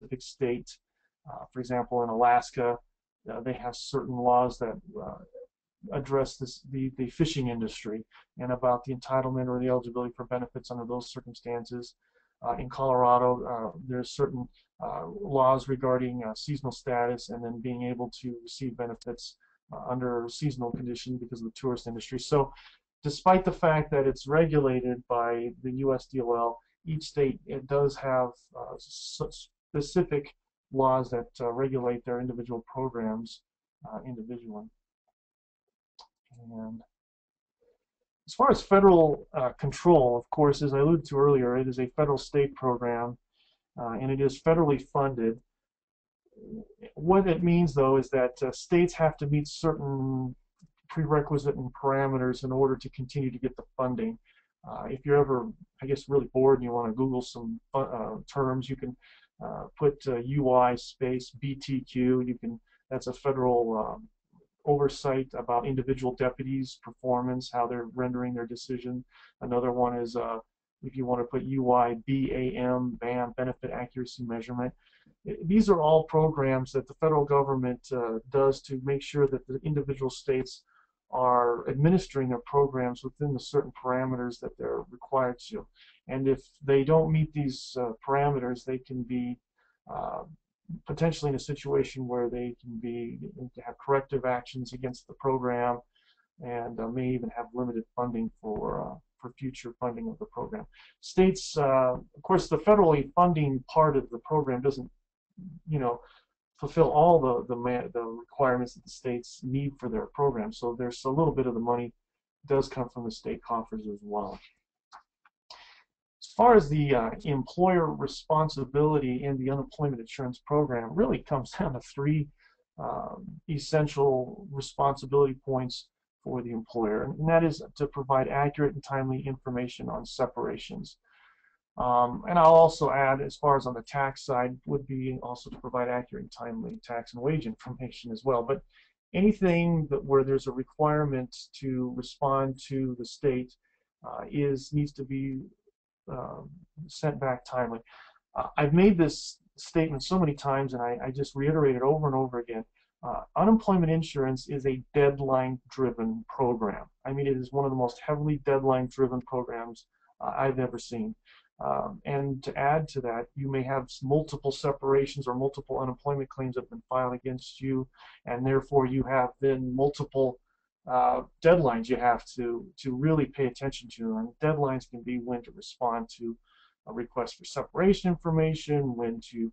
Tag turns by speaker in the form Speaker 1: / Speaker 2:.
Speaker 1: specific state. For example, in Alaska, they have certain laws that address the fishing industry and about the entitlement or the eligibility for benefits under those circumstances. In Colorado, there's certain laws regarding seasonal status and then being able to receive benefits under seasonal conditions because of the tourist industry. So despite the fact that it's regulated by the USDOL, each state does have specific laws that regulate their individual programs individually. And as far as federal control, of course, as I alluded to earlier, it is a federal-state program, and it is federally funded. What it means, though, is that states have to meet certain prerequisite and parameters in order to continue to get the funding. If you're ever, I guess, really bored and you want to Google some terms, you can put UI space BTQ. That's a federal oversight about individual deputies' performance, how they're rendering their decision. Another one is if you want to put UI BAM, benefit accuracy measurement. These are all programs that the federal government does to make sure that the individual states are administering their programs within the certain parameters that they're required to. And if they don't meet these parameters, they can be potentially in a situation where they can have corrective actions against the program, and may even have limited funding for future funding of the program. States, of course, the federally funding part of the program doesn't, fulfill all the requirements that the states need for their program. So there's a little bit of the money does come from the state coffers as well. As far as the employer responsibility in the unemployment insurance program, really comes down to three essential responsibility points for the employer, and that is to provide accurate and timely information on separations. And I'll also add, as far as on the tax side, would be also to provide accurate and timely tax and wage information as well. But anything where there's a requirement to respond to the state needs to be sent back timely. I've made this statement so many times, and I just reiterate it over and over again. Unemployment insurance is a deadline-driven program. I mean, it is one of the most heavily deadline-driven programs I've ever seen. And to add to that, you may have multiple separations or multiple unemployment claims that have been filed against you, and therefore you have then multiple deadlines you have to really pay attention to. And deadlines can be when to respond to a request for separation information, when to